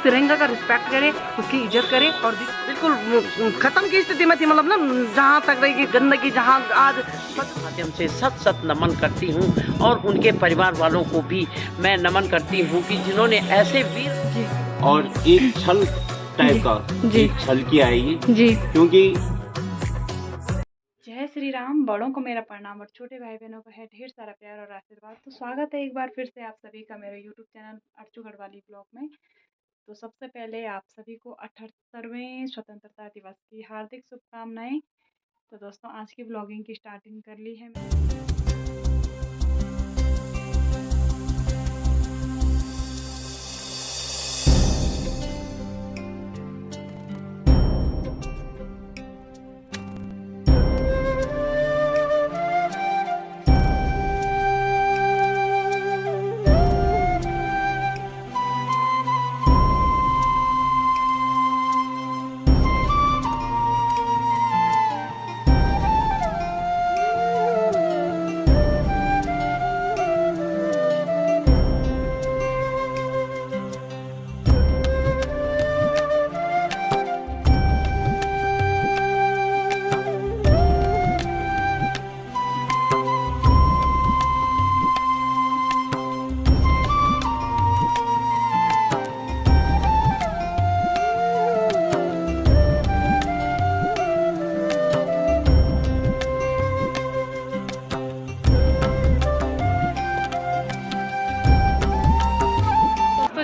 तिरंगा का रिस्पेक्ट करे, उसकी इज्जत करे। और बिल्कुल खत्म की स्थिति में थी, मतलब ना जहाँ तक रही कि गंदगी, जहाँ आज माध्यम से सत सत नमन करती हूँ और उनके परिवार वालों को भी मैं नमन करती हूँ कि जिन्होंने ऐसे वीर और एक छल टाइप का एक छल किया है ये जी। क्योंकि जय श्री राम। बड़ों को मेरा प्रणाम और छोटे भाई बहनों को है ढेर सारा प्यार और आशीर्वाद। तो स्वागत है एक बार फिर से आप सभी का मेरे YouTube channel Archu Garhwali blog में। तो सबसे पहले आप सभी को 78वें स्वतंत्रता दिवस की हार्दिक शुभकामनाएं। तो दोस्तों आज की ब्लॉगिंग की स्टार्टिंग कर ली है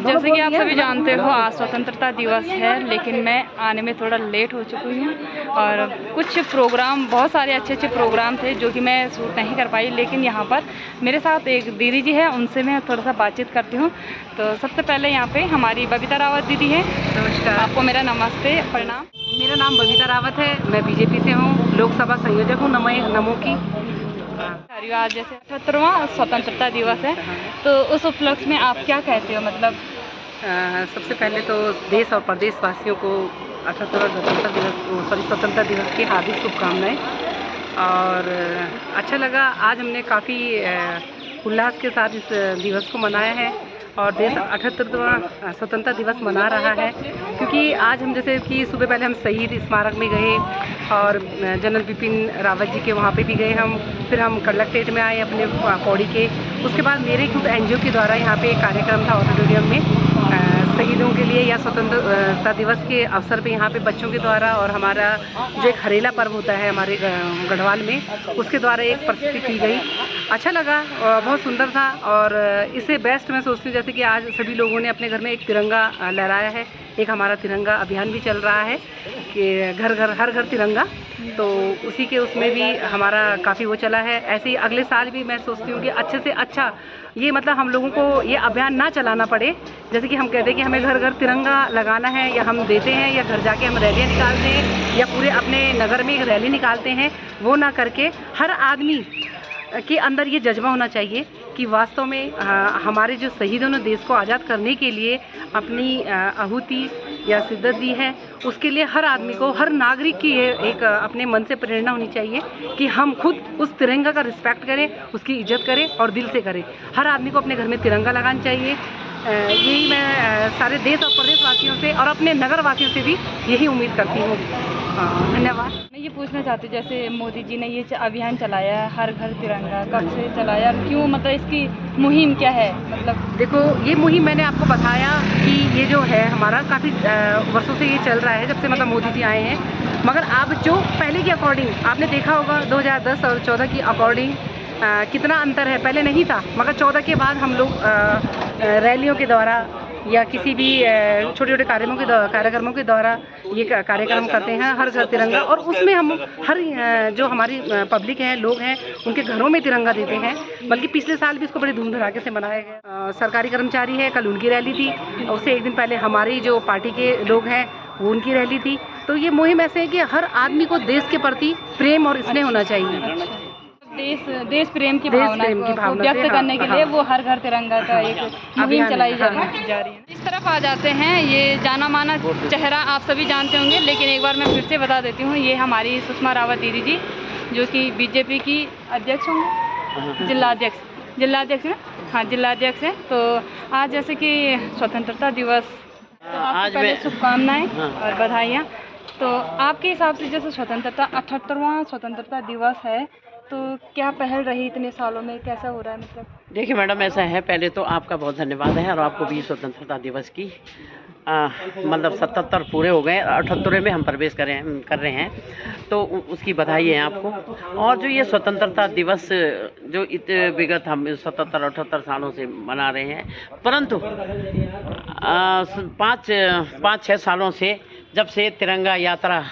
जैसे कि आप सभी जानते हो आज स्वतंत्रता दिवस है, लेकिन मैं आने में थोड़ा लेट हो चुकी हूँ और कुछ प्रोग्राम, बहुत सारे अच्छे अच्छे प्रोग्राम थे जो कि मैं शूट नहीं कर पाई। लेकिन यहाँ पर मेरे साथ एक दीदी जी है, उनसे मैं थोड़ा सा बातचीत करती हूँ। तो सबसे पहले यहाँ पे हमारी बबीता रावत दीदी है। नमस्कार, आपको मेरा नमस्ते प्रणाम। मेरा नाम बबीता रावत है, मैं बीजेपी से हूँ, लोकसभा संयोजक हूँ नमो की। आज जैसे 78वां स्वतंत्रता दिवस है, तो उस उपलक्ष्य में आप क्या कहते हो? मतलब सबसे पहले तो देश और प्रदेशवासियों को 78वां स्वतंत्रता दिवस की हार्दिक शुभकामनाएं। और अच्छा लगा, आज हमने काफ़ी उल्लास के साथ इस दिवस को मनाया है और देश 78वां स्वतंत्रता दिवस मना रहा है। क्योंकि आज हम जैसे कि सुबह पहले हम शहीद स्मारक में गए और जनरल बिपिन रावत जी के वहाँ पे भी गए हम, फिर हम कलेक्ट्रेट में आए अपने पौड़ी के। उसके बाद मेरे खुद एनजीओ के द्वारा यहाँ पे एक कार्यक्रम था ऑडिटोरियम में शहीदों के लिए या स्वतंत्रता दिवस के अवसर पे यहाँ पे बच्चों के द्वारा और हमारा जो एक हरेला पर्व होता है हमारे गढ़वाल में, उसके द्वारा एक प्रस्तुति की गई। अच्छा लगा, बहुत सुंदर था। और इसे बेस्ट मैं सोचती हूँ जैसे कि आज सभी लोगों ने अपने घर में एक तिरंगा लहराया है। एक हमारा तिरंगा अभियान भी चल रहा है कि घर घर हर घर तिरंगा, तो उसी के उसमें भी हमारा काफ़ी वो चला है। ऐसे ही अगले साल भी मैं सोचती हूँ कि अच्छे से अच्छा ये मतलब हम लोगों को ये अभियान ना चलाना पड़े। जैसे कि हम कहते हैं कि हमें घर घर तिरंगा लगाना है, या हम देते हैं या घर जाके हम रैलियाँ निकालते हैं या पूरे अपने नगर में एक रैली निकालते हैं, वो ना करके हर आदमी के अंदर ये जज्बा होना चाहिए कि वास्तव में हमारे जो शहीदों ने देश को आज़ाद करने के लिए अपनी आहुति या शिद्दत दी है, उसके लिए हर आदमी को, हर नागरिक की ये एक अपने मन से प्रेरणा होनी चाहिए कि हम खुद उस तिरंगा का रिस्पेक्ट करें, उसकी इज्जत करें और दिल से करें। हर आदमी को अपने घर में तिरंगा लगाना चाहिए। यही मैं सारे देश और प्रदेशवासियों से और अपने नगर वासियों से भी यही उम्मीद करती हूँ। धन्यवाद। मैं ये पूछना चाहती हूँ, जैसे मोदी जी ने ये अभियान चलाया है हर घर तिरंगा, कब से चलाया, क्यों, मतलब इसकी मुहिम क्या है? मतलब देखो, ये मुहिम मैंने आपको बताया कि ये जो है हमारा काफ़ी वर्षों से ये चल रहा है, जब से मतलब मोदी जी आए हैं। मगर अब जो पहले के अकॉर्डिंग आपने देखा होगा 2010 और 14 की अकॉर्डिंग कितना अंतर है। पहले नहीं था, मगर 14 के बाद हम लोग रैलियों के द्वारा या किसी भी छोटे छोटे कार्यक्रमों के द्वारा ये कार्यक्रम करते हैं हर घर तिरंगा। और उसमें हम हर जो हमारी पब्लिक है, लोग हैं, उनके घरों में तिरंगा देते हैं। बल्कि पिछले साल भी इसको बड़े धूम धड़ाके से मनाया गया। सरकारी कर्मचारी है, कल उनकी रैली थी, उससे एक दिन पहले हमारी जो पार्टी के लोग हैं वो उनकी रैली थी। तो ये मुहिम ऐसे है कि हर आदमी को देश के प्रति प्रेम और स्नेह होना चाहिए। देश प्रेम की भावना को व्यक्त करने के लिए वो हर घर तिरंगा का एक मुहिम चलाई जा रही है। इस तरफ आ जाते हैं, ये जाना माना चेहरा आप सभी जानते होंगे, लेकिन एक बार मैं फिर से बता देती हूँ, ये हमारी सुषमा रावत दीदी जी, जो कि बीजेपी की अध्यक्ष होंगे, जिलाध्यक्ष ना, हाँ जिलाध्यक्ष है। तो आज जैसे कि स्वतंत्रता दिवस तो आपको आज पहले मैं शुभकामनाएं हाँ। और बधाइयाँ। तो आपके हिसाब से जैसे स्वतंत्रता 78वां स्वतंत्रता दिवस है, तो क्या पहल रही इतने सालों में, कैसा हो रहा है मतलब? देखिए मैडम, ऐसा है, पहले तो आपका बहुत धन्यवाद है और आपको भी स्वतंत्रता दिवस की मतलब 77 पूरे हो गए, 78वें में हम प्रवेश कर रहे हैं, तो उसकी बधाई है आपको। और जो ये स्वतंत्रता दिवस जो विगत हम 77-78 सालों से मना रहे हैं, परंतु 5-6 सालों से जब से तिरंगा यात्रा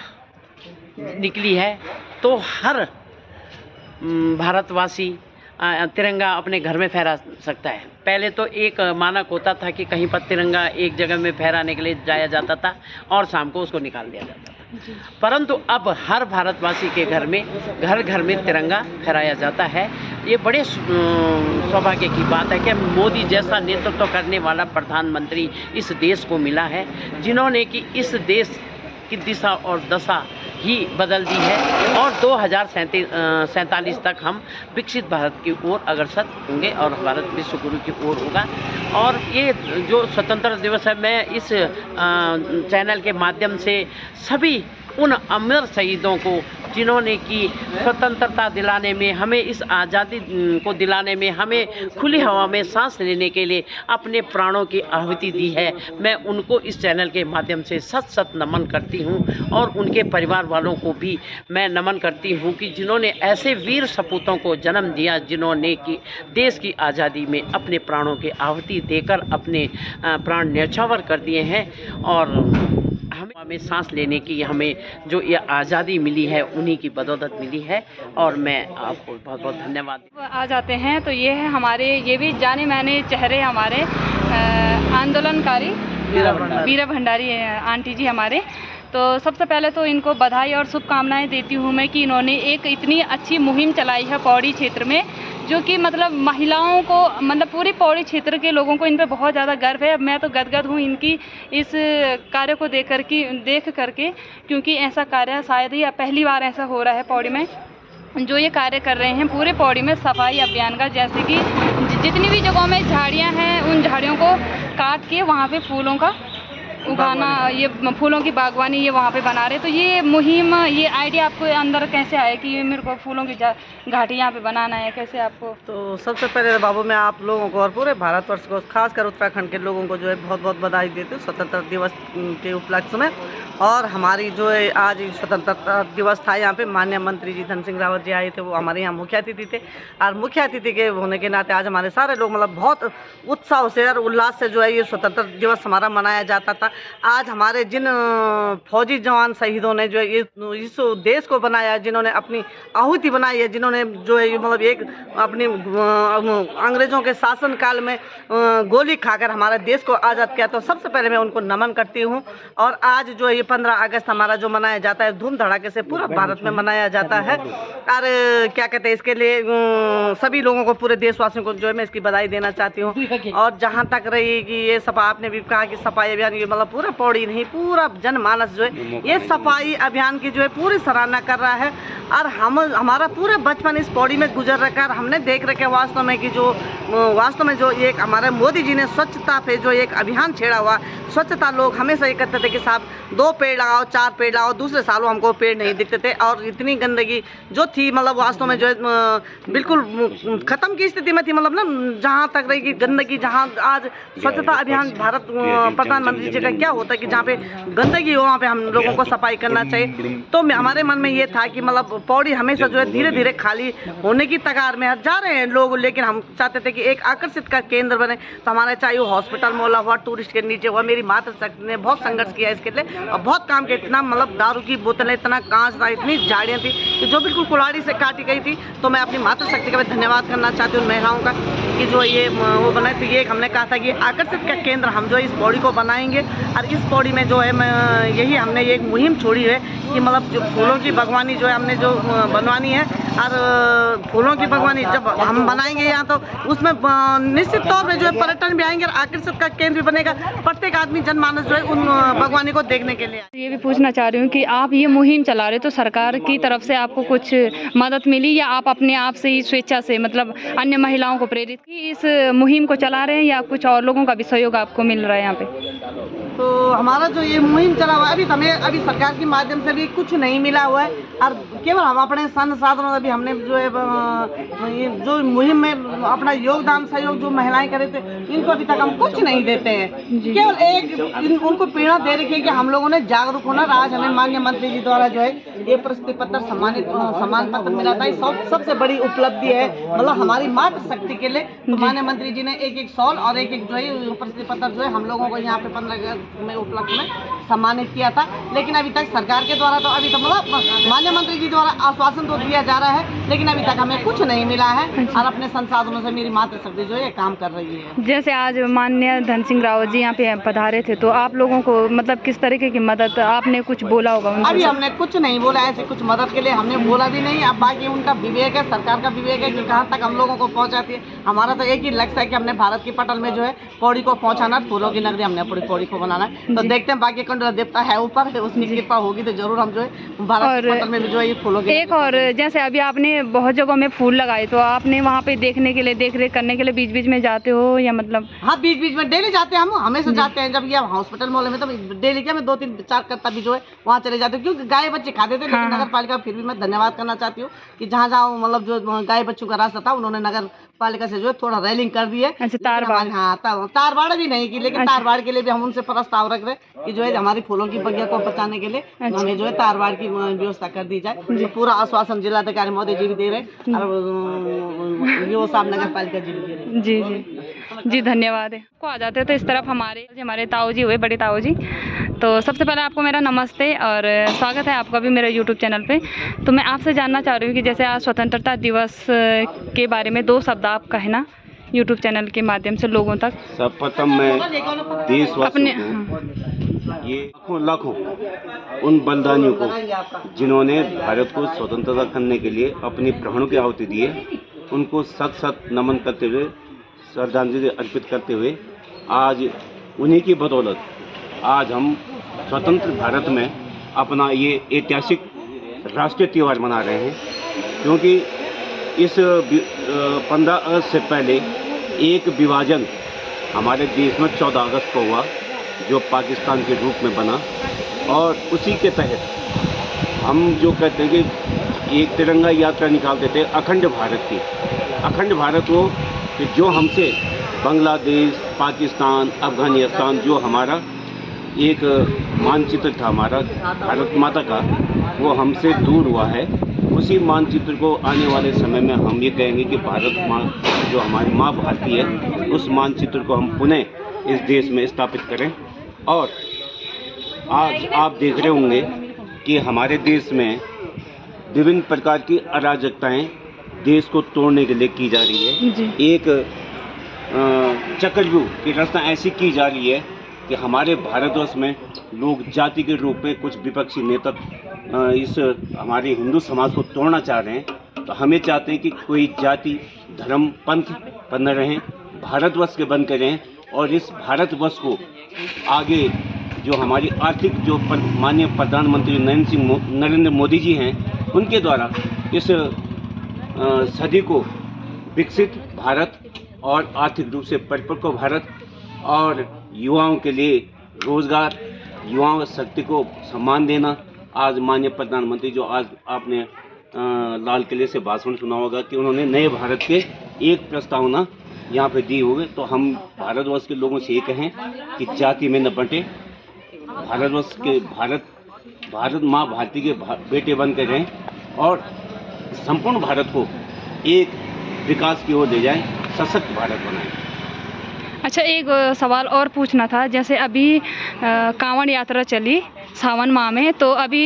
निकली है, तो हर भारतवासी तिरंगा अपने घर में फहरा सकता है। पहले तो एक मानक होता था कि कहीं पर तिरंगा एक जगह में फहराने के लिए जाया जाता था और शाम को उसको निकाल दिया जाता था, परंतु अब हर भारतवासी के घर में तिरंगा फहराया जाता है। ये बड़े सौभाग्य की बात है कि मोदी जैसा नेतृत्व करने वाला प्रधानमंत्री इस देश को मिला है, जिन्होंने कि इस देश की दिशा और दशा ही बदल दी है और 2047 तक हम विकसित भारत की ओर अग्रसर होंगे और भारत विश्व गुरु की ओर होगा। और ये जो स्वतंत्रता दिवस है, मैं इस चैनल के माध्यम से सभी उन अमर शहीदों को, जिन्होंने कि स्वतंत्रता दिलाने में, हमें इस आज़ादी को दिलाने में, हमें खुली हवा में सांस लेने के लिए अपने प्राणों की आहुति दी है, मैं उनको इस चैनल के माध्यम से सत नमन करती हूं। और उनके परिवार वालों को भी मैं नमन करती हूं कि जिन्होंने ऐसे वीर सपूतों को जन्म दिया, जिन्होंने कि देश की आज़ादी में अपने प्राणों की आहुति देकर अपने प्राण न्यौछावर कर दिए हैं। और हमें सांस लेने की हमें जो ये आज़ादी मिली है, उन्हीं की बदौलत मिली है। और मैं आपको बहुत बहुत धन्यवाद आ जाते हैं तो ये है हमारे, ये भी जाने माने चेहरे हमारे आंदोलनकारी वीरा भंडारी आंटी जी हमारे। तो सबसे पहले तो इनको बधाई और शुभकामनाएं देती हूँ मैं कि इन्होंने एक इतनी अच्छी मुहिम चलाई है पौड़ी क्षेत्र में, जो कि मतलब महिलाओं को, मतलब पूरी पौड़ी क्षेत्र के लोगों को इन पे बहुत ज़्यादा गर्व है। मैं तो गदगद हूँ इनकी इस कार्य को देख करके, क्योंकि ऐसा कार्य शायद ही पहली बार ऐसा हो रहा है पौड़ी में, जो ये कार्य कर रहे हैं पूरे पौड़ी में सफाई अभियान का। जैसे कि जितनी भी जगहों में झाड़ियाँ हैं, उन झाड़ियों को काट के वहाँ पे फूलों का उगाना, ये फूलों की बागवानी ये वहाँ पे बना रहे। तो ये मुहिम, ये आइडिया आपको अंदर कैसे आया कि ये मेरे को फूलों की घाटी यहाँ पे बनाना है, कैसे आपको? तो सबसे पहले बाबू, मैं आप लोगों को और पूरे भारतवर्ष को, खासकर उत्तराखंड के लोगों को जो है बहुत बहुत बधाई देती हूँ स्वतंत्रता दिवस के उपलक्ष्य में। और हमारी जो है आज स्वतंत्रता दिवस था, यहाँ पे माननीय मंत्री जी धन सिंह रावत जी आए थे, वो हमारे यहाँ मुख्य अतिथि थे। और मुख्य अतिथि के होने के नाते आज हमारे सारे लोग मतलब बहुत उत्साह से और उल्लास से जो है ये स्वतंत्रता दिवस हमारा मनाया जाता था। आज हमारे जिन फौजी जवान शहीदों ने जो है इस देश को बनाया, जिन्होंने अपनी आहुति बनाई है, जिन्होंने जो है मतलब एक अपनी अंग्रेज़ों के शासन काल में गोली खाकर हमारे देश को आज़ाद किया, तो सबसे पहले मैं उनको नमन करती हूँ। और आज जो ये 15 अगस्त हमारा जो मनाया जाता है, धूम धड़ाके से पूरा भारत में मनाया जाता है। और क्या कहते हैं, इसके लिए सभी लोगों को, पूरे देशवासियों को जो है मैं इसकी बधाई देना चाहती हूँ। और जहाँ तक रही कि ये सफाई, आपने भी कहा कि सफाई अभियान, ये मतलब पूरा पौड़ी नहीं, पूरा जनमानस जो है ये सफाई अभियान की जो है पूरी सराहना कर रहा है। और हमारा पूरा बचपन इस पौड़ी में गुजर रखा है। हमने देख रखे वास्तव में कि वास्तव में जो एक हमारे मोदी जी ने स्वच्छता पे जो एक अभियान छेड़ा हुआ, स्वच्छता, लोग हमेशा ये कहते थे कि साहब 2 पेड़ लगाओ, 4 पेड़ लगाओ, दूसरे सालों हमको पेड़ नहीं दिखते थे। और इतनी गंदगी जो थी, मतलब वास्तव में जो है बिल्कुल ख़त्म की स्थिति में थी, मतलब ना, जहाँ तक रही कि गंदगी, जहाँ आज स्वच्छता अभियान भारत प्रधानमंत्री जी का क्या होता है कि जहाँ पे गंदगी हो वहाँ पे हम लोगों को सफाई करना चाहिए। तो हमारे मन में ये था कि मतलब पौड़ी हमेशा जो है धीरे धीरे खाली होने की कगार में जा रहे हैं लोग, लेकिन हम चाहते थे कि एक आकर्षित का केंद्र बने। तो हमारा चाहे वो हॉस्पिटल मोहल्ला हुआ, टूरिस्ट के नीचे हुआ, मेरी मातृशक्ति ने बहुत संघर्ष किया इसके लिए और बहुत काम किया। इतना मतलब दारू की बोतलें, इतना कांच था, इतनी झाड़ियाँ थी कि जो बिल्कुल कुल्हाड़ी से काटी गई थी। तो मैं अपनी मातृशक्ति का भी धन्यवाद करना चाहती हूँ महिलाओं का कि जो ये वो बनाए। तो ये हमने कहा था कि आकर्षित का केंद्र हम जो है इस पौड़ी को बनाएंगे। और इस पौड़ी में जो है यही हमने एक मुहिम छोड़ी है कि मतलब जो फूलों की बागवानी जो है हमने जो बनवानी है। और फूलों की बागवानी जब हम बनाएंगे यहाँ, तो उसमें निश्चित तौर पे जो है पर्यटन भी आएंगे और आकर्षित का केंद्र भी बनेगा। प्रत्येक आदमी जनमानस जो है उन बागवानी को देखने के लिए। ये भी पूछना चाह रही हूँ कि आप ये मुहिम चला रहे, तो सरकार की तरफ से आपको कुछ मदद मिली या आप अपने आप से ही स्वेच्छा से, मतलब अन्य महिलाओं को प्रेरित की इस मुहिम को चला रहे हैं, या कुछ और लोगों का भी सहयोग आपको मिल रहा है यहाँ पे? तो हमारा जो ये मुहिम चला हुआ है अभी हमें अभी सरकार के माध्यम से भी कुछ नहीं मिला हुआ है और केवल हम अपने संसाधनों अभी हमने जो है ये जो मुहिम में अपना योगदान सहयोग जो महिलाएं करे थे इनको अभी तक हम कुछ नहीं देते हैं। केवल एक उनको प्रेरणा दे रखी है कि हम लोगों ने जागरूक होना। आज हमें माननीय मंत्री जी द्वारा जो है ये प्रशस्ति पत्र सम्मान पत्र मिला था। सबसे बड़ी उपलब्धि है, मतलब हमारी मातृ शक्ति के लिए। तो माननीय मंत्री जी ने एक शॉल और एक जो है प्रशस्ति पत्र जो है हम लोगों को यहाँ पे 15 अगस्त में उपलब्ध में सम्मानित किया था। लेकिन अभी तक सरकार के द्वारा तो अभी तो मतलब माननीय मंत्री जी द्वारा आश्वासन तो दिया जा रहा है, लेकिन अभी तक हमें कुछ नहीं मिला है और अपने संसाधनों से मेरी मातृशक्ति जो है काम कर रही है। जैसे आज माननीय धन सिंह रावत जी यहाँ पे पधारे थे, तो आप लोगों को मतलब किस तरीके की मदद आपने कुछ बोला होगा उनसे? अभी हमने कुछ नहीं बोला, ऐसे कुछ मदद के लिए हमने बोला भी नहीं। अब बाकी उनका विवेक है, सरकार का विवेक है कि कहाँ तक हम लोगों को पहुँचाती है। हमारा तो एक ही लक्ष्य है कि हमने भारत की पटल में जो है पौड़ी को पहुँचाना, फूलों की नगरी हमने पूरी पौड़ी को बनाना है। तो देखते हैं, बाकी कंट्रोल देवता है ऊपर, उसकी कृपा होगी तो जरूर हम जो है भारत की पटल में भी जो है ये फूलों की। एक और जैसे अभी आपने बहुत जगहों में फूल लगाए, तो आपने वहाँ पे देखने के लिए, देख रेख करने के लिए बीच बीच में जाते हो या मतलब? हाँ, बीच बीच में डेली जाते हैं, हम हमेशा जाते हैं। जब ये हॉस्पिटल मोहल्ले में तो डेली क्या मैं 2-3-4 करता भी जो है वहाँ चले जाते हैं, क्योंकि गाय बच्चे खाते थे। लेकिन नगर पालिका फिर भी मैं धन्यवाद करना चाहती हूँ कि जहाँ जहाँ मतलब जो गाय बच्चों का रास्ता था उन्होंने नगर पालिका से जो है थोड़ा रेलिंग कर दी है। अच्छा, तारबाड़? हाँ, तारबाड़ भी नहीं की, लेकिन तारबाड़ के लिए भी हम उनसे प्रस्ताव रख रहे हैं कि जो है हमारी फूलों की बगिया को बचाने के लिए हमें जो है तारबाड़ की व्यवस्था कर दी जाए। तो पूरा आश्वासन जिलाधिकारी महोदय जी भी दे रहे हैं और वीओ साहब नगर पालिका जी भी दे रहे हैं। जी जी जी, धन्यवाद है। को आ जाते हैं तो इस तरफ हमारे ताऊ जी हुए, बड़े ताऊ जी। तो सबसे पहले आपको मेरा नमस्ते और स्वागत है आपका भी मेरे यूट्यूब चैनल पे। तो मैं आपसे जानना चाह रही हूँ कि जैसे आज स्वतंत्रता दिवस के बारे में 2 शब्द आप कहना यूट्यूब चैनल के माध्यम से लोगों तक। सर्वप्रथम मैं देशवासियों को, ये लाखों उन बलिदानियों को जिन्होंने भारत को स्वतंत्रता करने के लिए अपनी प्राणों की आहुति दी है, उनको सत नमन करते हुए, श्रद्धांजलि अर्पित करते हुए, आज उन्हीं की बदौलत आज हम स्वतंत्र भारत में अपना ये ऐतिहासिक राष्ट्रीय त्यौहार मना रहे हैं। क्योंकि इस 15 अगस्त से पहले एक विभाजन हमारे देश में 14 अगस्त को हुआ, जो पाकिस्तान के रूप में बना, और उसी के तहत हम जो कहते हैं कि एक तिरंगा यात्रा निकालते थे अखंड भारत की। अखंड भारत को कि जो हमसे बांग्लादेश, पाकिस्तान, अफगानिस्तान, जो हमारा एक मानचित्र था हमारा भारत माता का, वो हमसे दूर हुआ है। उसी मानचित्र को आने वाले समय में हम ये कहेंगे कि भारत माँ, जो हमारी माँ भारती है, उस मानचित्र को हम पुनः इस देश में स्थापित करें। और आज आप देख रहे होंगे कि हमारे देश में विभिन्न प्रकार की अराजकताएं देश को तोड़ने के लिए की जा रही है। एक चक्रव्यूह की रचना ऐसी की जा रही है कि हमारे भारतवर्ष में लोग जाति के रूप में कुछ विपक्षी नेता इस हमारे हिंदू समाज को तोड़ना चाह रहे हैं। तो हमें चाहते हैं कि कोई जाति, धर्म, पंथ पर न रहें, भारतवर्ष के बन कर रहें। और इस भारतवर्ष को आगे जो हमारी आर्थिक जो माननीय प्रधानमंत्री नरेंद्र मोदी जी हैं, उनके द्वारा इस सदी को विकसित भारत और आर्थिक रूप से परिपक्व भारत और युवाओं के लिए रोजगार, युवाओं शक्ति को सम्मान देना। आज माननीय प्रधानमंत्री जो आज आपने लाल किले से भाषण सुना होगा कि उन्होंने नए भारत के एक प्रस्तावना यहाँ पे दी हुई। तो हम भारतवर्ष के लोगों से ये कहें कि जाति में न बंटे, भारतवर्ष के भारत माँ भारती के बेटे बन कर रहें और संपूर्ण भारत को एक विकास की ओर ले जाएं, सशक्त भारत बनाएं। अच्छा, एक सवाल और पूछना था। जैसे अभी कांवड़ यात्रा चली सावन माह में, तो अभी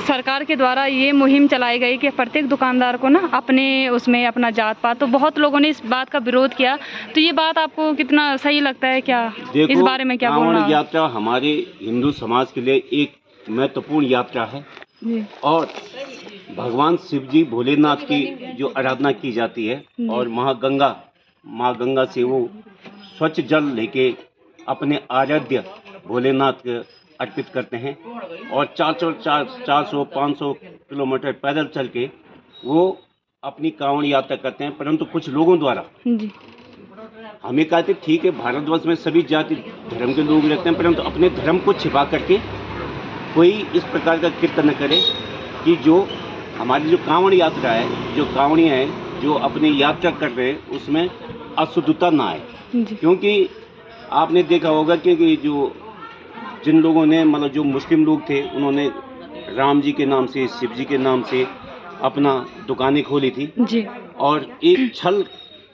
सरकार के द्वारा ये मुहिम चलाई गई कि प्रत्येक दुकानदार को ना अपने उसमें अपना जात पात, तो बहुत लोगों ने इस बात का विरोध किया। तो ये बात आपको कितना सही लगता है? क्या इस बारे में क्या बोलना? कांवड़ यात्रा हमारे हिंदू समाज के लिए एक महत्वपूर्ण यात्रा है और भगवान शिव जी भोलेनाथ की जो आराधना की जाती है और माँ गंगा से वो स्वच्छ जल लेके अपने आराध्य भोलेनाथ के अर्पित करते हैं और 400-500 किलोमीटर पैदल चल के वो अपनी कांवड़ यात्रा करते हैं। परंतु कुछ लोगों द्वारा हमें कहते ठीक है, भारतवर्ष में सभी जाति धर्म के लोग रहते हैं, परंतु अपने धर्म को छिपा करके कोई इस प्रकार का कृत्य न करे कि जो हमारी जो कांवड़ यात्रा है, जो कांवड़ियाँ हैं जो अपनी यात्रा कर रहे हैं उसमें अशुद्धता ना आए। जी क्योंकि आपने देखा होगा कि जो जिन लोगों ने मतलब जो मुस्लिम लोग थे उन्होंने राम जी के नाम से, शिव जी के नाम से अपना दुकानें खोली थी जी और एक छल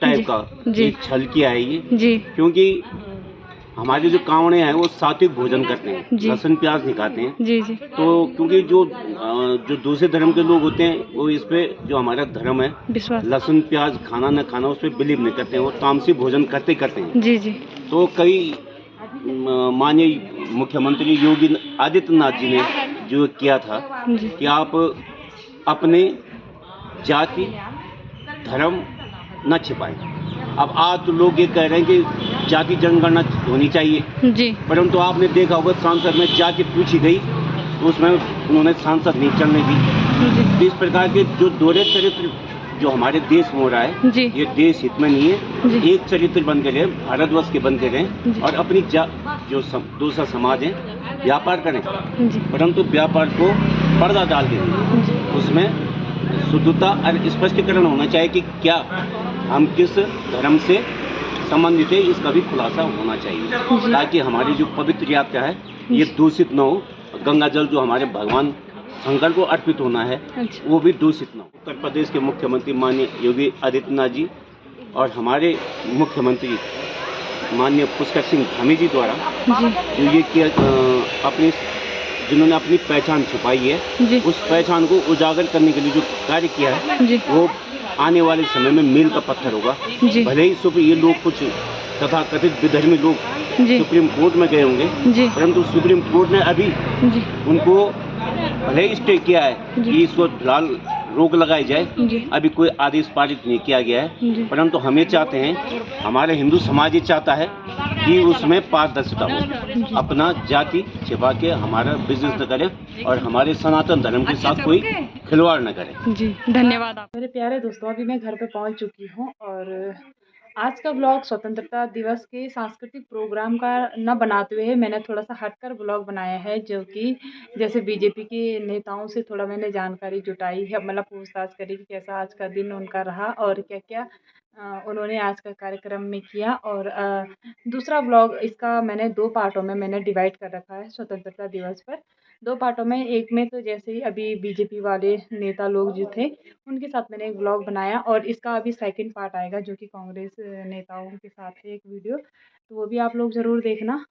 टाइप का जी। एक छल किया है ये। जी क्योंकि हमारे जो कांवड़े हैं वो सात्विक भोजन करते हैं, जी। लहसुन प्याज नहीं खाते हैं। जी जी तो क्योंकि जो दूसरे धर्म के लोग होते हैं वो इस पे जो हमारा धर्म है विश्वास। लहसुन प्याज खाना न खाना उस पर बिलीव नहीं करते हैं, वो तामसी भोजन करते हैं। जी जी तो कई माननीय मुख्यमंत्री योगी आदित्यनाथ जी ने जो किया था जी कि आप अपने जाति धर्म न छिपाएं। अब आज तो लोग ये कह रहे हैं कि जाति जनगणना होनी चाहिए, जी परंतु आपने देखा होगा सांसद में जाति पूछी गई तो उसमें उन्होंने सांसद नहीं चलने दी। जी तो इस प्रकार के जो दोहरे चरित्र जो हमारे देश में हो रहा है जी ये देश हित में नहीं है। जी। एक चरित्र बन के रहे, भारतवर्ष के बन के जी। रहें और अपनी जो दूसरा समाज है व्यापार करें, जी परंतु व्यापार को पर्दा डाल के जी उसमें शुद्धता और स्पष्टीकरण होना चाहिए कि क्या हम किस धर्म से संबंधित है, इसका भी खुलासा होना चाहिए ताकि हमारी जो पवित्र यात्रा है ये दूषित न हो। गंगा जल जो हमारे भगवान शंकर को अर्पित होना है अच्छा। वो भी दूषित न हो। उत्तर प्रदेश के मुख्यमंत्री माननीय योगी आदित्यनाथ जी और हमारे मुख्यमंत्री माननीय पुष्कर सिंह धामी जी द्वारा जी जो ये किया अपनी जिन्होंने अपनी पहचान छुपाई है जी उस पहचान को उजागर करने के लिए जो कार्य किया है जी वो आने वाले समय में मील का पत्थर होगा। जी भले ही ये लोग कुछ तथाकथित विधर्मी लोग जी सुप्रीम कोर्ट में गए होंगे, जी परंतु सुप्रीम कोर्ट ने अभी जी उनको भले ही स्टे किया है जी। कि इसको फिलहाल रोक लगाई जाए, जी अभी कोई आदेश पारित नहीं किया गया है, जी परंतु हम ये चाहते हैं, हमारे हिंदू समाज ये चाहता है कि उसमें पारदर्शिता हो, अपना जाति छिपा के हमारा बिजनेस न करे और हमारे सनातन धर्म के साथ कोई खिलवाड़ न करे। जी धन्यवाद आप। मेरे प्यारे दोस्तों, अभी मैं घर पे पहुंच चुकी हूं और आज का ब्लॉग स्वतंत्रता दिवस के सांस्कृतिक प्रोग्राम का न बनाते हुए मैंने थोड़ा सा हटकर ब्लॉग बनाया है, जो कि जैसे बीजेपी के नेताओं से थोड़ा मैंने जानकारी जुटाई है, मतलब पूछताछ करी कि कैसा आज का दिन उनका रहा और क्या क्या उन्होंने आज का कार्यक्रम में किया। और दूसरा ब्लॉग इसका मैंने 2 पार्टों में मैंने डिवाइड कर रखा है स्वतंत्रता दिवस पर। 2 पार्टों में, एक में तो जैसे ही अभी बीजेपी वाले नेता लोग जो थे उनके साथ मैंने एक ब्लॉग बनाया और इसका अभी सेकंड पार्ट आएगा जो कि कांग्रेस नेताओं के साथ है एक वीडियो, तो वो भी आप लोग ज़रूर देखना।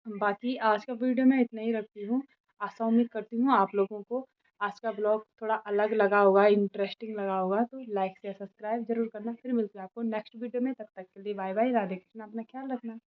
बाकी आज का वीडियो मैं इतना ही रखती हूँ। आशा उम्मीद करती हूँ आप लोगों को आज का ब्लॉग थोड़ा अलग लगा होगा, इंटरेस्टिंग लगा होगा, तो लाइक शेयर सब्सक्राइब जरूर करना। फिर मिलते हैं आपको नेक्स्ट वीडियो में, तब तक के लिए बाय बाय, राधे कृष्ण, अपना ख्याल रखना।